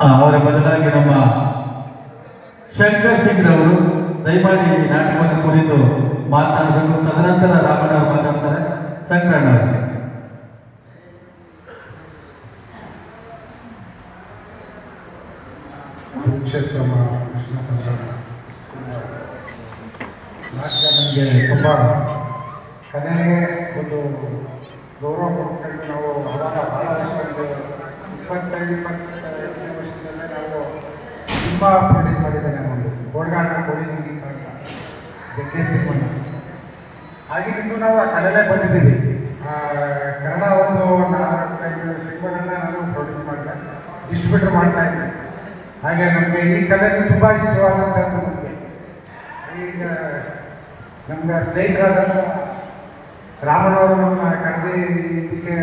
ಅವರ ಬದಲಾಗಿ ನಮ್ಮ ಶಂಕರ್ ಸಿಂಗ್ ರವರು ದಯಮಾಡಿ ನಾಟಕವನ್ನು ಕುರಿತು ಮಾತನಾಡಬೇಕು. ತದನಂತರ ರಾಮಣ್ಣ ಅವರು ಮಾತಾಡ್ತಾರೆ. ಶಂಕರಣ್ಣ ಅವರು. ಕ್ಷೇತ್ರ ಕೃಷ್ಣ ಸಂಘ ನಾಟಕ ನಮಗೆ ತುಂಬ ಕಲೆಗೆ ಒಂದು ಗೌರವ ಕೊಟ್ಕೊಂಡು ನಾವು ಅವಾಗ ಭಾಳ ವರ್ಷಗಳಿಂದ 25-28 ವರ್ಷದಲ್ಲೇ ನಾವು ತುಂಬ ಪ್ರೊಡ್ಯೂಸ್ ಮಾಡಿದ್ದೇನೆ. ಒಂದು ಗೋಡ್ಗಾಟ ಕೊಡಿದ್ದೀವಿ ಅಂತ ಜಗ್ಗೇಶ್ ಸಿಂಹಣ್ಣ ಆಗಿದ್ದು ನಾವು ಆ ಕಲೆಯಲ್ಲೇ ಬಂದಿದ್ದೀವಿ. ಕನ್ನಡ ಒಂದು 4-5 ಸಿನಿಮಾಗಳನ್ನ ನಾನು ಪ್ರೊಡ್ಯೂಸ್ ಮಾಡಿದೆ, ಡಿಸ್ಟ್ರಿಬ್ಯೂಟರ್ ಮಾಡ್ತಾಯಿದ್ದೆ. ಹಾಗೆ ನಮಗೆ ಈ ಕಲೆ ತುಂಬ ಇಷ್ಟವಾದಂಥದ್ದು. ನಮಗೆ ಈಗ ನಮ್ಗೆ ಸ್ನೇಹಿತರಾದಂಥ ರಾಮನವರು ನಮ್ಮ ಕರೆದಿ ಇದಕ್ಕೆ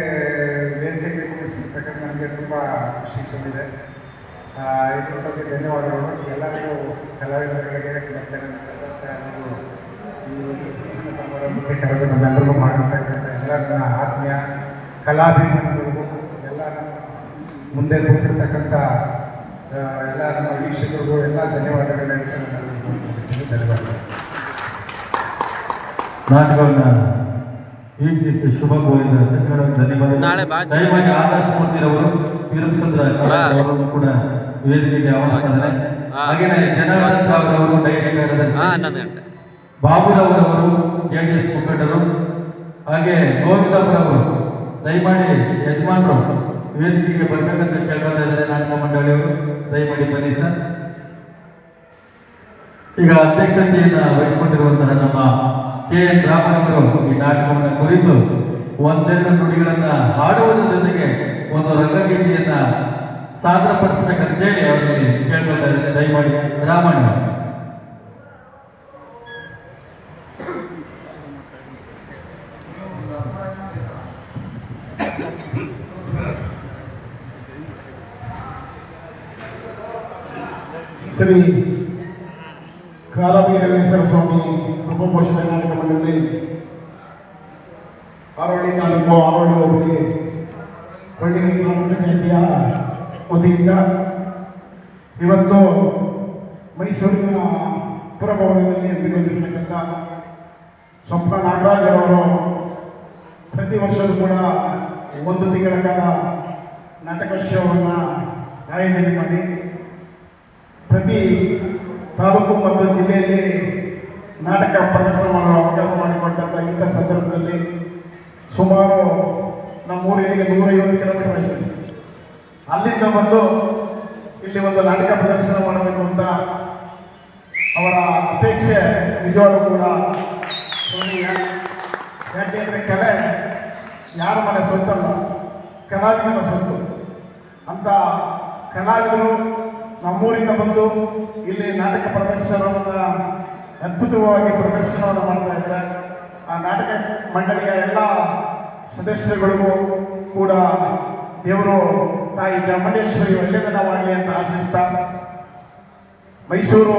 ವೇದಿಕೆಗೆ ಕೂರಿಸಿರ್ತಕ್ಕಂಥ ನನಗೆ ತುಂಬ ಖುಷಿ ತಂದಿದೆ. ಇದ್ರ ಬಗ್ಗೆ ಧನ್ಯವಾದಗಳು ಎಲ್ಲರಿಗೂ, ಕಲಾವಿದರುಗಳಿಗೆ ಮತ್ತು ನೀವು ಈ ಒಂದು ಸಮಾರಂಭಕ್ಕೆ ಕರೆದು ನಮ್ಮೆಲ್ಲರಿಗೂ ಮಾಡಿರ್ತಕ್ಕಂಥ ಎಲ್ಲರನ್ನ ಆತ್ಮೀಯ ಕಲಾಭಿಮಾನಿಗಳಿಗೂ ಎಲ್ಲ ಮುಂದೆ ಕೂತಿರ್ತಕ್ಕಂಥ ಎಲ್ಲ ನಮ್ಮ ವೀಕ್ಷಕರಿಗೂ ಎಲ್ಲ ಧನ್ಯವಾದಗಳನ್ನ ಧನ್ಯವಾದಗಳು. ನಾಟಕವನ್ನು ವೀಕ್ಷಿಸಿ ಶುಭ ಕೋರಿದ ಶಂಕರಣ್ಣ ಧನ್ಯವಾದ. ದಯಮಾಡಿ ಆಕಾಶ್ ಮೂರ್ತಿರವರು, ವೀರಭದ್ರ ಅವರನ್ನು ಕೂಡ ವೇದಿಕೆಗೆ ಆಹ್ವಾನಿಸ್ತಾರೆ. ಹಾಗೆಯೇ ಜನಾರ್ದನ್ ರಾವ್ ಅವರು ಡೈರಿ ಕಾರ್ಯದರ್ಶಿ, ಬಾಬುರವರವರು JDS ಮುಖಂಡರು, ಹಾಗೆ ಗೋವಿಂದಪುರವರು ದಯಮಾಡಿ ಯಜಮಾನರು ವೇದಿಕೆಗೆ ಬರಬೇಕಂತ ಕೇಳ್ಕೊತಾ ಇದ್ದಾರೆ. ನಾಟಕ ಮಂಡಳಿಯವರು ದಯಮಾಡಿ ಬನ್ನಿ ಸರ್. ಈಗ ಅಧ್ಯಕ್ಷತೆಯನ್ನು ವಹಿಸಿಕೊಂಡಿರುವಂತಹ ನಮ್ಮ KN ರಾಮನವರು ಈ ನಾಟಕವನ್ನು ಕುರಿತು ಒಂದೆರಡು ನುಡಿಗಳನ್ನು ಹಾಡುವುದರ ಜೊತೆಗೆ ಒಂದು ರಂಗಗೀತೆಯನ್ನ ಸಾದರಪಡಿಸಬೇಕಂತೇಳಿ ಅವರಲ್ಲಿ ಕೇಳ್ಕೊತಾ ಇದ್ದಾರೆ. ದಯಮಾಡಿ ರಾಮಣ್ಣ. ಶ್ರೀ ಕಾಲಭೈರವೇಶ್ವರ ಸ್ವಾಮಿ ಕೃಪಪೋಷಣೆ ನಾಟಕ ಮಂಡಳಿ ಆರೋಳಿ ತಾಲೂಕು ಆರೋಳಿ ಹೋಬಳಿ ಪಂಡಿತ ಗ್ರಾಮ ಪಂಚಾಯಿತಿಯ ವತಿಯಿಂದ ಇವತ್ತು ಮೈಸೂರಿನ ಪುರಭವನದಲ್ಲಿ ಹಮ್ಮಿಕೊಂಡಿರ್ತಕ್ಕಂಥ ಸ್ವಪ್ನ ನಾಗರಾಜರವರು ಪ್ರತಿ ವರ್ಷವೂ ಕೂಡ 1 ತಿಂಗಳ ಕಾಲ ನಾಟಕೋತ್ಸವವನ್ನು ಆಯೋಜನೆ ಮಾಡಿ ಪ್ರತಿ ತಾಲೂಕು ಮತ್ತು ಜಿಲ್ಲೆಯಲ್ಲಿ ನಾಟಕ ಪ್ರದರ್ಶನ ಮಾಡಲು ಅವಕಾಶ ಮಾಡಿಕೊಟ್ಟಂಥ ಇಂಥ ಸಂದರ್ಭದಲ್ಲಿ ಸುಮಾರು ನಮ್ಮ ಊರಿಗೆ 150 ಕಿಲೋಮೀಟರ್ ಆಗಿದೆ. ಅಲ್ಲಿಂದ ಬಂದು ಇಲ್ಲಿ ಒಂದು ನಾಟಕ ಪ್ರದರ್ಶನ ಮಾಡಬೇಕು ಅಂತ ಅವರ ಅಪೇಕ್ಷೆ ನಿಜವಾಗೂ ಕೂಡ ಯಾಕೆಂದರೆ ಯಾರ ಮನೆ ಸ್ವಂತಲ್ಲ, ಕಲಾವಿದನ ಸ್ವಂತ. ಅಂತ ಕಲಾವಿದರು ನಮ್ಮೂರಿಂದ ಬಂದು ಇಲ್ಲಿ ನಾಟಕ ಪ್ರದರ್ಶನವನ್ನು ಅದ್ಭುತವಾಗಿ ಪ್ರದರ್ಶನವನ್ನು ಮಾಡ್ತಾ ಇದ್ದಾರೆ. ಆ ನಾಟಕ ಮಂಡಳಿಯ ಎಲ್ಲ ಸದಸ್ಯರುಗಳಿಗೂ ಕೂಡ ದೇವರು ತಾಯಿ ಚಾಮುಂಡೇಶ್ವರಿ ಒಳ್ಳೆಯದನ್ನವಾಗಲಿ ಅಂತ ಆಶಿಸ್ತಾ, ಮೈಸೂರು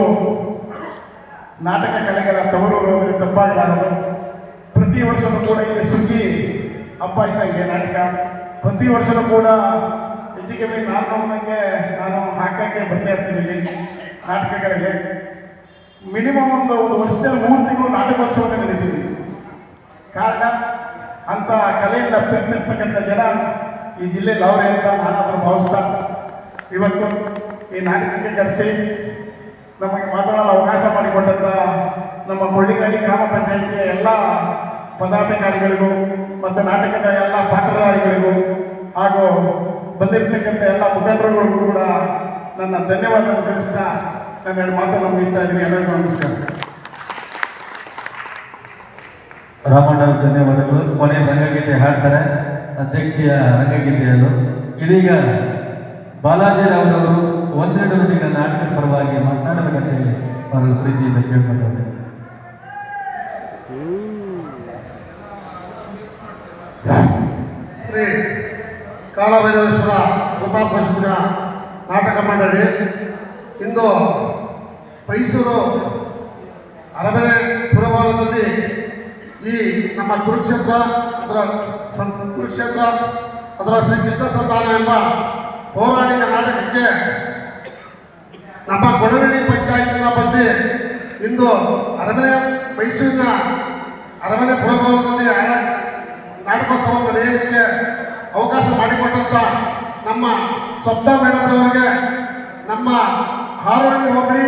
ನಾಟಕ ಕಲೆಗಳ ತವರೂರು ಅಂದರೆ ತಪ್ಪಾಗಲಾರದು. ಪ್ರತಿ ವರ್ಷವೂ ಕೂಡ ಇಲ್ಲಿ ಸುಗ್ಗಿ ಹಬ್ಬ ಇದ್ದಂಗೆ ನಾಟಕ, ಪ್ರತಿ ವರ್ಷವೂ ಕೂಡ ಹೆಚ್ಚು ಕಮ್ಮಿ ನಾನು ಹಾಕಕ್ಕೆ ಬರ್ತಾ ಇರ್ತೀನಿ ಇಲ್ಲಿ ನಾಟಕಗಳಿಗೆ. ಮಿನಿಮಮ್ ಒಂದು ವರ್ಷದಲ್ಲಿ 3 ತಿಂಗಳು ನಾಟಕೋತ್ಸವನೇ ನಡೀತೀನಿ. ಕಾರಣ ಅಂತ ಕಲೆಯಿಂದ ಪ್ರೀತಿಸ್ತಕ್ಕಂಥ ಜನ ಈ ಜಿಲ್ಲೆಯಲ್ಲಿ ಅವರೇ ಅಂತ ನಾನಾದರೂ ಭಾವಿಸ್ತಾ, ಇವತ್ತು ಈ ನಾಟಕಕ್ಕೆ ಕರೆಸಿ ನಮಗೆ ಮಾತನಾಡಲು ಅವಕಾಶ ಮಾಡಿಕೊಟ್ಟಂಥ ನಮ್ಮ ಕೊಳ್ಳಿಗಳ್ಳಿ ಗ್ರಾಮ ಪಂಚಾಯಿತಿಯ ಎಲ್ಲ ಪದಾಧಿಕಾರಿಗಳಿಗೂ ಮತ್ತು ನಾಟಕದ ಎಲ್ಲ ಪಾತ್ರಧಾರಿಗಳಿಗೂ ಹಾಗೂ ಬಂದಿರತಕ್ಕಂಥ ಎಲ್ಲ ಮುಖಂಡರುಗಳಿಗೂ ಕೂಡ ನನ್ನ ಧನ್ಯವಾದವನ್ನು ತಿಳಿಸ್ತಾ ನಾನು 2 ಮಾತನ್ನು ಮುಗಿಸ್ತಾ ಇದ್ದೀನಿ. ಎಲ್ಲರಿಗೂ ನಮಸ್ಕಾರ. ರಾಮಣ್ಣ ಧನ್ಯವಾದಗಳು. ಕೊನೆ ರಂಗಗೀತೆ ಹಾಡ್ತಾರೆ, ಅಧ್ಯಕ್ಷೀಯ ರಂಗಗೀತೆ ಅದು. ಇದೀಗ ಬಾಲಾಜಿರಾವ್ರವರು 1-2 ನುಡಿಗಳ ನಾಟಕದ ಪರವಾಗಿ ಮಾತನಾಡಬೇಕಂತ ಹೇಳಿ ಅವರ ಪ್ರೀತಿಯಿಂದ ಕೇಳ್ಕೊಳ್ತಾರೆ. ಶ್ರೀ ಕಾಲಭೈರವೇಶ್ವರ ಕೃಪಾ ಪ್ರಸಿದ್ಧ ನಾಟಕ ಮಂಡಳಿ ಇಂದು ಮೈಸೂರು ಅರಮನೆ ಪುರಭವನದಲ್ಲಿ ಈ ನಮ್ಮ ಕುರುಕ್ಷೇತ್ರ ಅದರ ಶ್ರೀ ಕೃಷ್ಣ ಸಂತಾನ ಎಂಬ ಪೌರಾಣಿಕ ನಾಟಕಕ್ಕೆ ನಮ್ಮ ಕೊಡಗಳ್ಳಿ ಪಂಚಾಯತಿನ ಬಂದು ಇಂದು ಮೈಸೂರಿನ ಅರಮನೆ ಪುರಭವನದಲ್ಲಿ ನಾಟಕೋತ್ಸವ ನಡೆಯಲಿಕ್ಕೆ ಅವಕಾಶ ಮಾಡಿಕೊಟ್ಟಂಥ ನಮ್ಮ ಸ್ವಪ್ನ ಮೇಡಮ್ರವರಿಗೆ, ನಮ್ಮ ಹಾರೋಹಳ್ಳಿ ಹೋಬಳಿ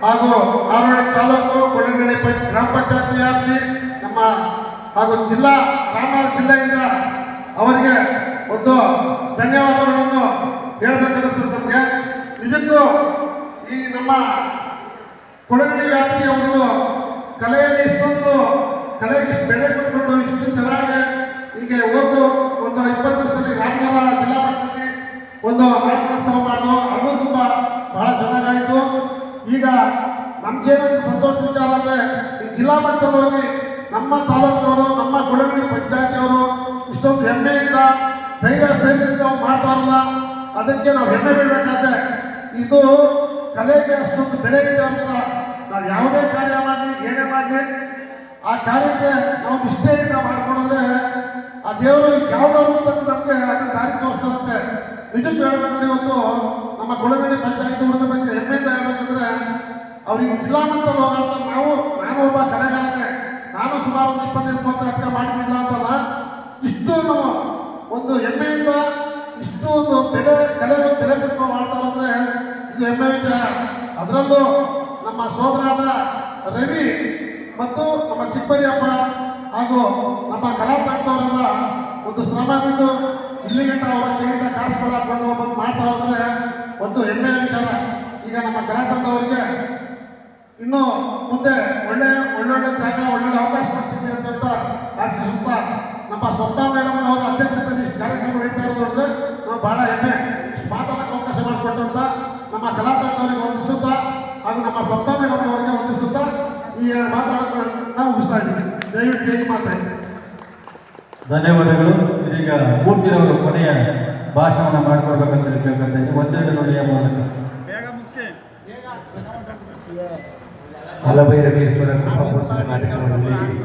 ಹಾಗೂ ಹಾರೋಹಳ್ಳಿ ತಾಲೂಕು ಕೊಡಗಳ್ಳಿ ಗ್ರಾಮ ಪಂಚಾಯತಿ ವ್ಯಾಪ್ತಿ ನಮ್ಮ ಹಾಗೂ ರಾಮನಗರ ಜಿಲ್ಲೆಯಿಂದ ಅವರಿಗೆ ಒಂದು ಧನ್ಯವಾದಗಳನ್ನು ಹೇಳಬೇಕನ್ನಿಸ್ತದೆ. ನಿಜಕ್ಕೂ ಈ ನಮ್ಮ ಕೊಡಗಳ್ಳಿ ವ್ಯಾಪ್ತಿಯವರು ಕಲೆಯಲ್ಲಿ ಕಲೆಗೆ ಬೆಲೆ ಕೊಟ್ಕೊಂಡು ಇಷ್ಟು ಚೆನ್ನಾಗಿ ಹೀಗೆ ಒಂದು 20 ವರ್ಷದಲ್ಲಿ ರಾಮನಗರ ಜಿಲ್ಲಾ ಮಟ್ಟದಲ್ಲಿ ಒಂದು ನಾಟಕೋತ್ಸವ ಮಾಡೋದು ಅದು ತುಂಬ ಬಹಳ ಚೆನ್ನಾಗಾಯಿತು. ಈಗ ನಮ್ಗೇನೊಂದು ಸಂತೋಷ ವಿಚಾರ ಅಂದರೆ ಈ ಜಿಲ್ಲಾ ಮಟ್ಟದಲ್ಲಿ ಹೋಗಿ ನಮ್ಮ ತಾಲೂಕಿನವರು, ನಮ್ಮ ಕೊಡಗಳ್ಳಿ ಪಂಚಾಯತಿಯವರು ಇಷ್ಟೊಂದು ಹೆಮ್ಮೆಯಿಂದ ಸ್ಥೈರ್ಯದಿಂದ ಮಾಡ್ತಾರಲ್ಲ, ಅದಕ್ಕೆ ನಾವು ಹೆಮ್ಮೆ ಬೀಳಬೇಕಾದ್ರೆ ಇದು ಕಲೆಗೆ ಅಷ್ಟೊಂದು ಬೆಲೆ ಇದೆ ಅಂತ ನಾವು ಯಾವುದೇ ಕಾರ್ಯ ಮಾಡಲಿ ಏನೇ ಮಾಡಲಿ ಆ ಕಾರ್ಯಕ್ಕೆ ನಾವು ನಿಷ್ಠೆಯಿಂದ ಮಾಡ್ಕೊಂಡ್ರೆ ಆ ದೇವರು ಯಾವುದಾದ್ರು ತಂದು ನಮಗೆ ಅದನ್ನು ದಾರಿ ತೋರಿಸ್ತಾರಂತೆ. ನಿಜಕ್ಕೆ ಹೇಳ್ಬೇಕಂದ್ರೆ ಇವತ್ತು ನಮ್ಮ ಕೊಡಗಳ್ಳಿ ಪಂಚಾಯತಿ ಹುಡುಗರ ಬಗ್ಗೆ ಹೆಮ್ಮೆಯಿಂದ ಹೇಳ್ಬೇಕಂದ್ರೆ ಅವ್ರಿಗೆ ಜಿಲ್ಲಾ ಮಟ್ಟದಲ್ಲಿ ಹೋಗಂತ ನಾನು ಒಬ್ಬ ಕಲೆಗಾರನೇ, ನಾನು ಸುಮಾರು 20-30 ನಾಟಕ ಮಾಡಿದ್ದಿಲ್ಲ ಅಂತಲ್ಲ, ಇಷ್ಟು ಒಂದು ಹೆಮ್ಮೆಯಿಂದ ಇಷ್ಟು ಒಂದು ಕಲೆ ಬೆಲೆ ಕೊಟ್ಟು ಮಾಡ್ತಾರಂದ್ರೆ ಇದು ಹೆಮ್ಮೆ ವಿಚಾರ. ಅದರಲ್ಲೂ ನಮ್ಮ ಸೋದರಾದ ರವಿ ಮತ್ತು ನಮ್ಮ ಚಿಕ್ಕಬರಿಯಪ್ಪ ಹಾಗೂ ನಮ್ಮ ಕಲಾತಂಡವರೆಲ್ಲ ಒಂದು ಶ್ರಮ ಬಿಟ್ಟು ಇಲ್ಲಿಗೆ ಅವರ ಕೈಯಿಂದ ಕಾಸು ಹಾಕೊಂಡು ಬಂದು ಮಾಡ್ತಾ ಹೋದ್ರೆ ಒಂದು ಹೆಮ್ಮೆಯ ವಿಚಾರ. ಈಗ ನಮ್ಮ ಕಲಾತಂಡವರಿಗೆ ಇನ್ನೂ ಮುಂದೆ ಒಳ್ಳೊಳ್ಳೆ ಜಾಗ ಒಳ್ಳೊಳ್ಳೆ ಅವಕಾಶ ಸಿಗಲಿ ಅಂತ ಆಶಿಸುತ್ತಾ, ನಮ್ಮ ಸ್ವಪ್ನ ಮೇಡಮ್ ಅವರ ಅಧ್ಯಕ್ಷತೆಯಲ್ಲಿ ಇಷ್ಟು ಕಾರ್ಯಕ್ರಮ ನಡೀತಾ ಇರೋದು ನೋಡಿದ್ರೆ ನಾವು ಬಹಳ ಹೆಮ್ಮೆ. ಇಷ್ಟು ಮಾತಾಡೋಕ್ಕೆ ಅವಕಾಶ ಮಾಡಿಕೊಟ್ಟಂತ ನಮ್ಮ ಕಲಾತಂಡವರಿಗೆ ವಂದಿಸುತ್ತಾ ಹಾಗೂ ನಮ್ಮ ಸ್ವಪ್ನ ಮೇಡಮ್ ಅವರಿಗೆ ವಂದಿಸುತ್ತಾ ಈ ಮಾತಾಡೋದು ನಾವು ಮುಗಿಸ್ತಾ ಇದ್ದೀವಿ. ದಯವಿಟ್ಟು ಈ ಮಾತಾಡಿ. ಧನ್ಯವಾದಗಳು. ಇದೀಗ ಮೂರ್ತಿರವರು ಕೊನೆಯ ಭಾಷಣವನ್ನು ಮಾಡಿಕೊಡ್ಬೇಕಂತ ಹೇಳಿ ಕೇಳ್ಕೊತಾ ಇದ್ದೀನಿ. 1-2 ನುಡಿಯ ಮೂಲಕ ಕಾಲಭೈರವೇಶ್ವರ ಕೃಪಾ ಪ್ರಸಿದ್ಧ ನಾಟಕ ಮಂಡಳಿ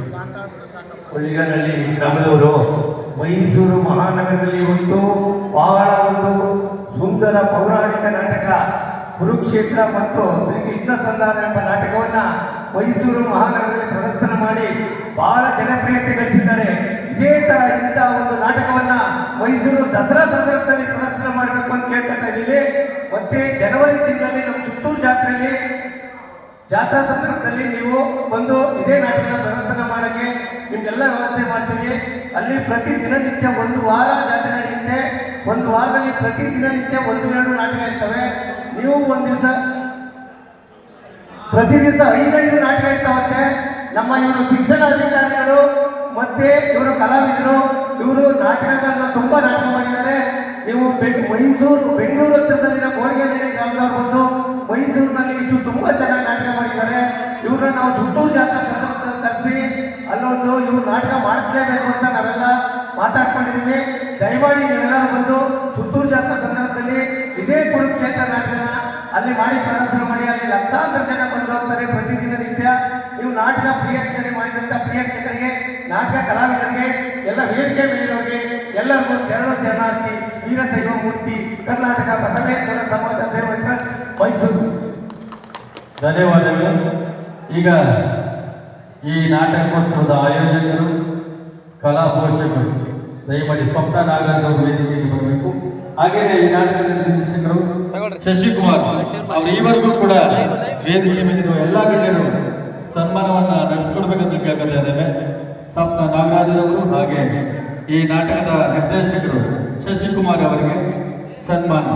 ಕೊಳ್ಳಿಗನಹಳ್ಳಿ ಗ್ರಾಮದವರು ಮೈಸೂರು ಮಹಾನಗರದಲ್ಲಿ ಇವತ್ತು ಬಹಳ ಒಂದು ಸುಂದರ ಪೌರಾಣಿಕ ನಾಟಕ ಕುರುಕ್ಷೇತ್ರ ಮತ್ತು ಶ್ರೀಕೃಷ್ಣ ಸಂಧಾನ ಎಂಬ ನಾಟಕವನ್ನ ಮೈಸೂರು ಮಹಾನಗರದಲ್ಲಿ ಪ್ರದರ್ಶನ ಮಾಡಿ ಬಹಳ ಜನಪ್ರಿಯತೆ ಗಳಿಸಿದ್ದಾರೆ. ಇದೇ ತರ ಇಂಥ ಒಂದು ನಾಟಕವನ್ನ ಮೈಸೂರು ದಸರಾ ಸಂದರ್ಭದಲ್ಲಿ ಪ್ರದರ್ಶನ ಮಾಡಬೇಕು ಅಂತ ಕೇಳ್ಕೊತಾ ಇದ್ದೀವಿ. ಮತ್ತೆ ಜನವರಿ ತಿಂಗಳಲ್ಲಿ ನಮ್ಮ ಸುತ್ತೂರು ಜಾತ್ರಾ ಸಂದರ್ಭದಲ್ಲಿ ನೀವು ಬಂದು ಇದೇ ನಾಟಕ ಪ್ರದರ್ಶನ ಮಾಡೋಕ್ಕೆ ನಿಮ್ಗೆಲ್ಲ ವ್ಯವಸ್ಥೆ ಮಾಡ್ತೀವಿ. ಅಲ್ಲಿ ಪ್ರತಿ ದಿನನಿತ್ಯ 1 ವಾರ ಜಾತ್ರೆ ನಡೆಯುತ್ತೆ. 1 ವಾರದಲ್ಲಿ ಪ್ರತಿ ದಿನನಿತ್ಯ 1-2 ನಾಟಕ ಇರ್ತವೆ. ನೀವು ಪ್ರತಿ ದಿವಸ 5 ನಾಟಕ ಇರ್ತಾವಂತೆ. ನಮ್ಮ ಇವರು ಶಿಕ್ಷಣ ಅಧಿಕಾರಿಗಳು ಮತ್ತೆ ಇವರು ಕಲಾವಿದರು ಇವರು ನಾಟಕಗಳನ್ನ ತುಂಬಾ ನಾಟಕ ಮಾಡಿದ್ದಾರೆ. ನೀವು ಬೆಂಗಳೂರು ಹತ್ತಿರದಲ್ಲಿನ ಗೋಡಿಗೆರೆ ಗ್ರಾಮದವ್ರು ಬಂದು ಮೈಸೂರಿನಲ್ಲಿ ಇಷ್ಟು ತುಂಬಾ ಚೆನ್ನಾಗಿ ನಾಟಕ ಮಾಡಿದ್ದಾರೆ. ಇವ್ರನ್ನ ನಾವು ಸುತ್ತೂರು ಜಾತ್ರಾ ಸಂದರ್ಭದಲ್ಲಿ ಕರೆಸಿ ಅಲ್ಲೊಂದು ಇವ್ರು ನಾಟಕ ಮಾಡಿಸ್ಲೇಬೇಕು ಅಂತ ನಾವೆಲ್ಲ ಮಾತಾಡ್ಕೊಂಡಿದ್ದೀವಿ. ದಯಮಾಡಿ ನೀವೆಲ್ಲರೂ ಬಂದು ಸುತ್ತೂರು ಜಾತ್ರಾ ಸಂದರ್ಭದಲ್ಲಿ ಇದೇ ಕುರುಕ್ಷೇತ್ರ ನಾಟಕನ ಅಲ್ಲಿ ಮಾಡಿ ಪ್ರದರ್ಶನ ಮಾಡಿ ಅಲ್ಲಿ ಲಕ್ಷಾಂತರ ಜನ ಬಂದು ಹೋಗ್ತಾರೆ ಪ್ರತಿದಿನ ನಿತ್ಯ. ನೀವು ನಾಟಕ ಪ್ರಿಯಕ್ಷಣೆ ಮಾಡಿದಂಥ ಪ್ರಿಯಕ್ಷಕರಿಗೆ, ನಾಟಕ ಕಲಾವಿದರಿಗೆ, ಎಲ್ಲ ವೇದಿಕೆ ಮೇಲಿರೋರಿಗೆ ಎಲ್ಲರಿಗೂ ಶರಣಾರ್ಥಿ. ವೀರಶೈವ ಮೂರ್ತಿ, ಕರ್ನಾಟಕ ಬಸವೇಶ್ವರ ಸಮಾಜ ಸೇವಾ ಟ್ರಸ್ಟ್, ಮೈಸೂರು. ಧನ್ಯವಾದಗಳು. ಈಗ ಈ ನಾಟಕೋತ್ಸವದ ಆಯೋಜಕರು, ಕಲಾ ಪೋಷಕರು ದಯಮಾಡಿ ಸ್ವಪ್ನ ನಾಗರವರು ವೇದಿಕೆಗೆ ಬರಬೇಕು. ಹಾಗೆಯೇ ಈ ನಾಟಕದ ನಿರ್ದೇಶಕರು ಶಶಿಕುಮಾರ್ ಅವರು ಈವರೆಗೂ ಕೂಡ ವೇದಿಕೆ ಮೇಲಿರುವ ಎಲ್ಲ ಗಣ್ಯರು ಸನ್ಮಾನವನ್ನ ನಡೆಸಿಕೊಡ್ಬೇಕಂತ ಕೇಳ್ಕೊತಾ ಇದ್ದೇವೆ. ಸ್ವಪ್ನ ನಾಗರಾಜರವರು ಹಾಗೆ ಈ ನಾಟಕದ ನಿರ್ದೇಶಕರು ಶಶಿಕುಮಾರ್ ಅವರಿಗೆ ಸನ್ಮಾನ.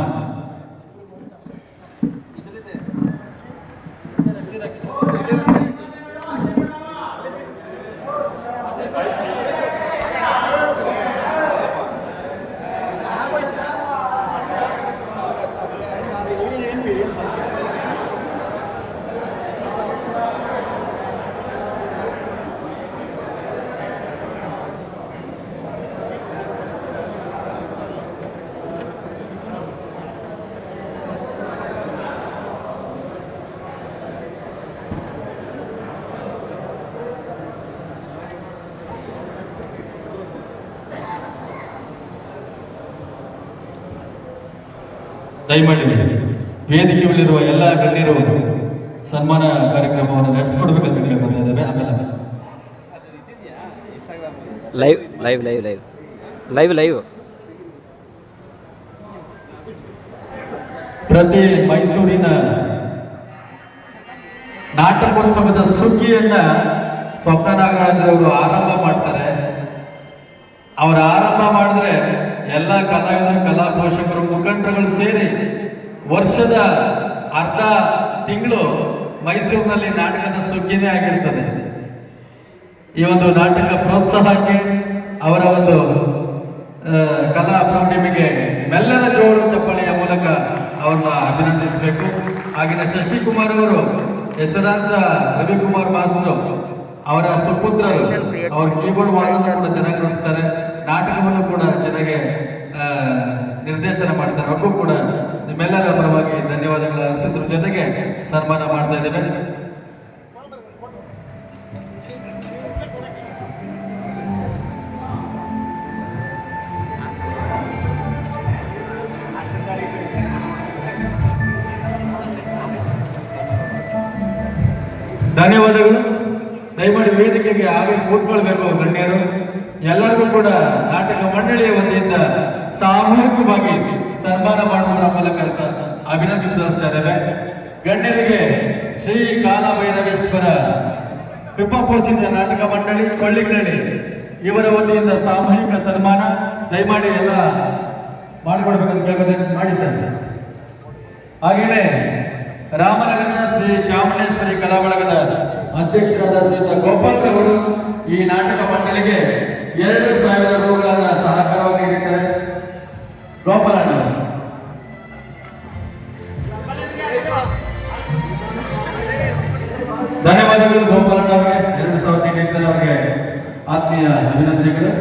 ದಯಮಾಡಿ ವೇದಿಕೆಯಲ್ಲಿರುವ ಎಲ್ಲ ಗಣ್ಯರು ಸನ್ಮಾನ ಕಾರ್ಯಕ್ರಮವನ್ನು ನಡೆಸಿಕೊಡ್ಬೇಕಂತ ಕೇಳ್ಕೊತಾ ಇದ್ದೇವೆ. ಆಮೇಲೆ ಲೈವ್ ಪ್ರತಿ ಮೈಸೂರಿನ ನಾಟಕೋತ್ಸವದ ಸುಗ್ಗಿಯನ್ನ ಸ್ವಪ್ನ ನಾಗರಾಜರವರು ಆರಂಭ ಮಾಡ್ತಾರೆ. ಅವರ ಆರಂಭ ಮಾಡಿದ್ರೆ ಎಲ್ಲ ಕಲಾವಿದರು, ಕಲಾ ಪೋಷಕರು, ಮುಖಂಡರುಗಳು ಸೇರಿ ವರ್ಷದ ಅರ್ಧ ತಿಂಗಳು ಮೈಸೂರಿನಲ್ಲಿ ನಾಟಕದ ಸುಗ್ಗಿನೇ ಆಗಿರ್ತದೆ. ಈ ಒಂದು ನಾಟಕ ಪ್ರೋತ್ಸಾಹಕ್ಕೆ, ಅವರ ಒಂದು ಕಲಾ ಪ್ರೌಢಿಮೆಗೆ ಮೆಲ್ಲನ ಜೋರು ಚಪ್ಪಳಿಯ ಮೂಲಕ ಅವ್ರನ್ನ ಅಭಿನಂದಿಸಬೇಕು. ಹಾಗೆಯೇ ಶಶಿಕುಮಾರ್ ಅವರು ಹೆಸರಾಂತ ರವಿಕುಮಾರ್ ಮಾಸ್ಟರ್ ಅವರ ಸುಪುತ್ರರು, ಅವ್ರ ಕೀಬೋರ್ಡ್ ವಾದನ ಕೂಡ ಚೆನ್ನಾಗಿ ನುಡಿಸ್ತಾರೆ, ನಾಟಕವನ್ನು ಕೂಡ ಚೆನ್ನಾಗಿ ನಿರ್ದೇಶನ ಮಾಡ್ತಾರೆ. ಅವ್ರಿಗೂ ಕೂಡ ನಿಮ್ಮೆಲ್ಲರ ಪರವಾಗಿ ಧನ್ಯವಾದಗಳು ಅರ್ಪಿಸುವ ಜೊತೆಗೆ ಸನ್ಮಾನ ಮಾಡ್ತಾ ಇದ್ದೇವೆ. ಧನ್ಯವಾದಗಳು. ದಯಮಾಡಿ ವೇದಿಕೆಗೆ ಹಾಗೆ ಕೂತ್ಕೊಳ್ಬೇಕು ಗಣ್ಯರು. ಎಲ್ಲರಿಗೂ ಕೂಡ ನಾಟಕ ಮಂಡಳಿಯ ವತಿಯಿಂದ ಸಾಮೂಹಿಕವಾಗಿ ಸನ್ಮಾನ ಮಾಡುವುದರ ಮೂಲಕ ಅಭಿನಂದನೆ ಸಲ್ಲಿಸ್ತಾ ಇದ್ದೇವೆ. ಗಣ್ಯರಿಗೆ ಶ್ರೀ ಕಾಲಭೈರವೇಶ್ವರ ಕೃಪಾಪೋಷಿತ ನಾಟಕ ಮಂಡಳಿ ಕೊಳ್ಳಿಗನಹಳ್ಳಿ ಇವರ ವತಿಯಿಂದ ಸಾಮೂಹಿಕ ಸನ್ಮಾನ ದಯಮಾಡಿ ಎಲ್ಲ ಮಾಡಿಕೊಡ್ಬೇಕಂತ ಕೇಳ್ಕೊತೇನೆ, ಮಾಡಿ ಸರ್. ಹಾಗೆಯೇ ರಾಮನಗರದ ಶ್ರೀ ಚಾಮುಂಡೇಶ್ವರಿ ಕಲಾ ಬಳಗದ ಅಧ್ಯಕ್ಷರಾದ ಶ್ರೀಯುತ ಗೋಪಾಲ್ ಅವರು ಈ ನಾಟಕ ಮಂಡಳಿಗೆ 2,000 ರೂಗಳನ್ನು ಸಹಕಾರವಾಗಿ ನೀಡಿದ್ದಾರೆ. ಗೋಪಾಲಣ್ಣ ಅವರು ಧನ್ಯವಾದಗಳು. ಗೋಪಾಲಣ್ಣ ಅವರಿಗೆ 2,000 ನೀಡಿದ್ದಾರೆ, ಅವರಿಗೆ ಆತ್ಮೀಯ ಅಭಿನಂದನೆಗಳು.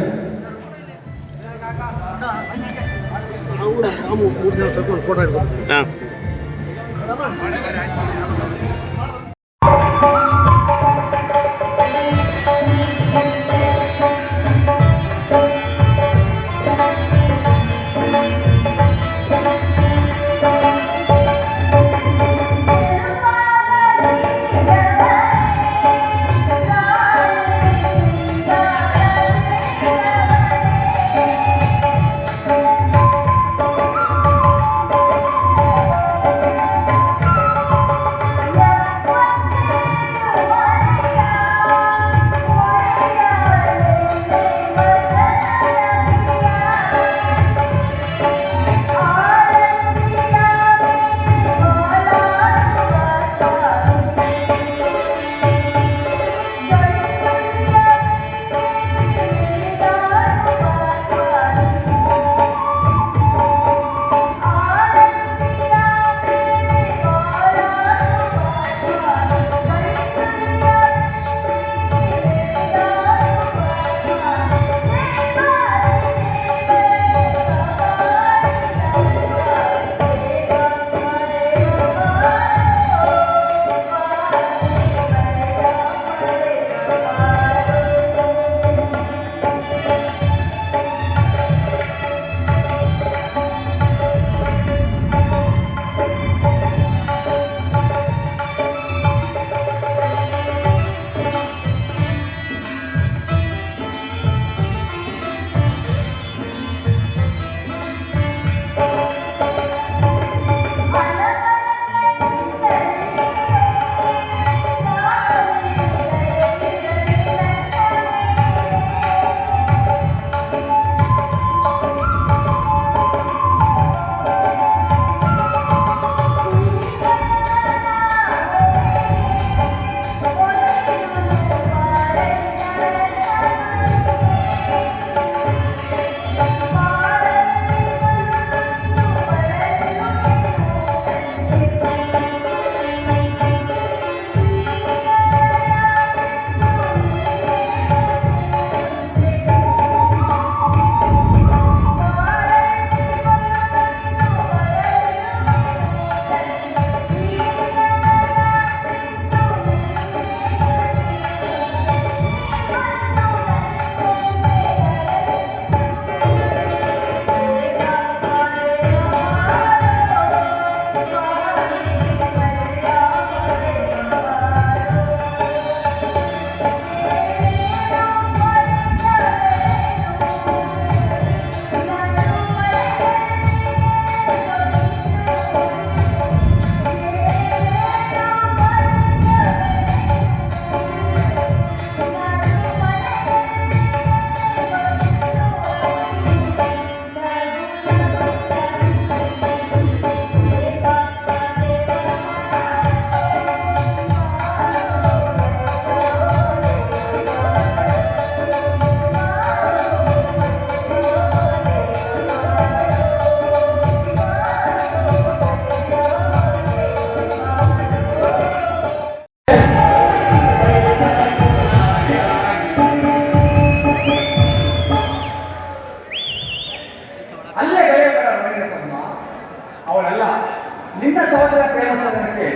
ನಿನ್ನ ಸಹೋದರ ಪ್ರೇಮಚಂದ್ರನಿಗೆ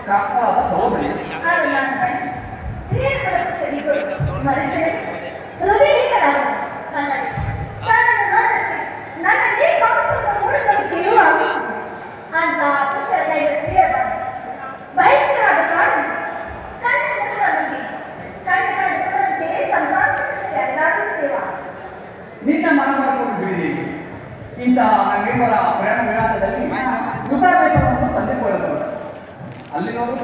ಪ್ರಾಪ್ತವಾದ ಸಹೋದರಿ. ಆದರೆ ನಾನು ಬನ್ನಿ ಹಿರಿಯರ ಶರೀರಗಳು ಮನುಷ್ಯರೇ ಹೃದಯರಾದ ನನ್ನಲ್ಲಿ ನನ್ನಲ್ಲಿ ಕಾಣಿಸುವ ಮೂಡಿಸಲಿಕ್ಕೆ ಇರುವಾಗ ಅಂತ ಅಕ್ಷರ ತಿಳಿಯಬಾರದು. ಭಯಂಕರಾದ ಕಾರಣ ಕಣ್ಣಂತೆ ಸಂಪಾದಿಸಿದ ಎಲ್ಲರೂ ದೇವ ನಿನ್ನ ಮನವನ್ನು ಬಿಡಿ. ಇಂತಹ ನಿರ್ಮಲ ಪ್ರಯಾಣ ವಿಳಾಸದಲ್ಲಿ ಕೃತಾವೇಶವನ್ನು ತಂದುಕೊಳ್ಳಬಹುದು. ಅಲ್ಲಿ ನೋಡು,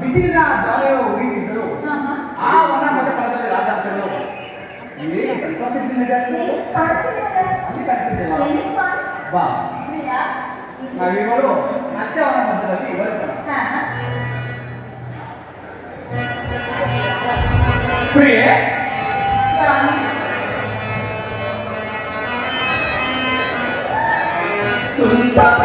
ಬಿಸಿಲಿನ ಗಾಳಿಯು ಉರಿಯಿದ್ದರು ಆ ವನ ಮಧ್ಯದಲ್ಲಿ ರಾಜಾಂತರು ಏನು ಸಂತೋಷದಿಂದ ಅಲ್ಲಿ ಕಾಣಿಸಿದ್ದಿಲ್ಲ. ಬಾ, ನಾವಿವರು ಮತ್ತೆ ಅವನ ಮಧ್ಯದಲ್ಲಿ ವಿವರಿಸೋಣ. ಪ್ರಿಯೆ, ಸುಂದರ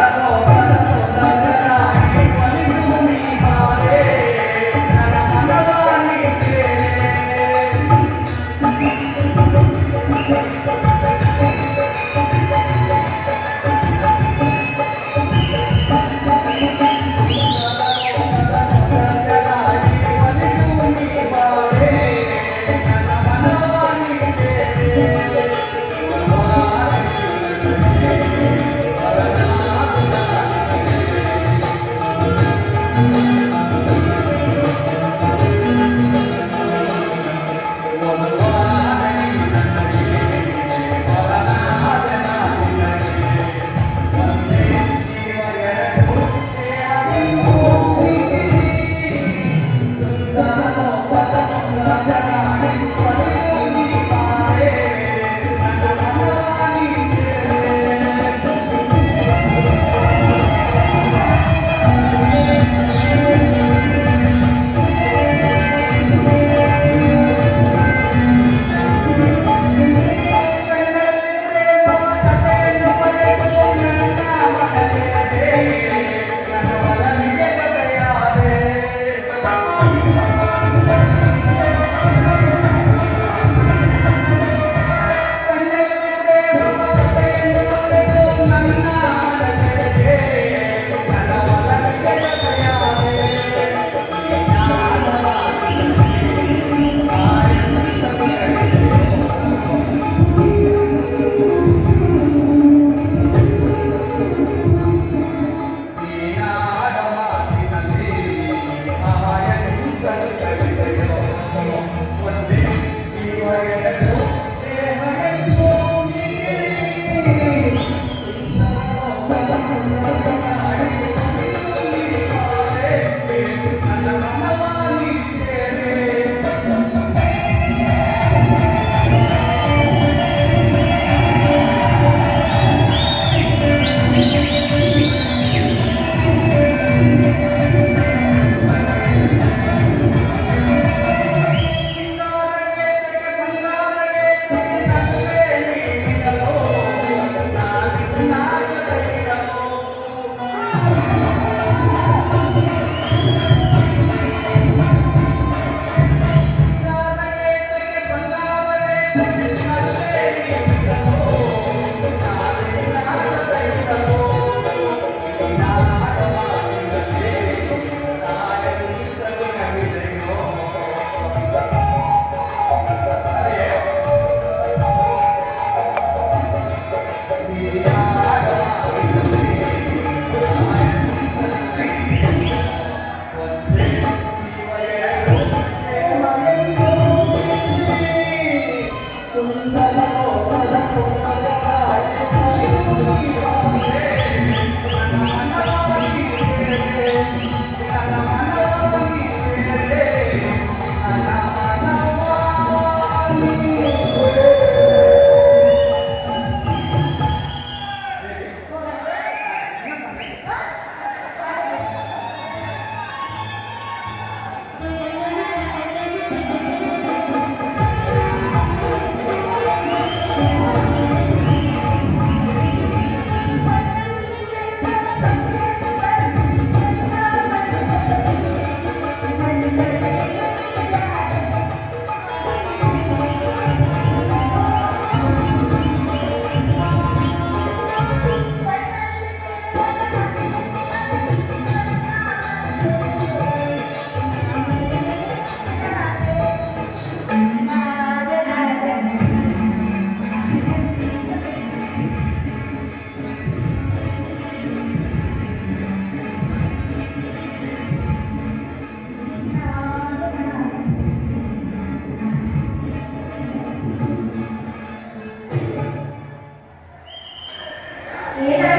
ಏನಾಯ್ತು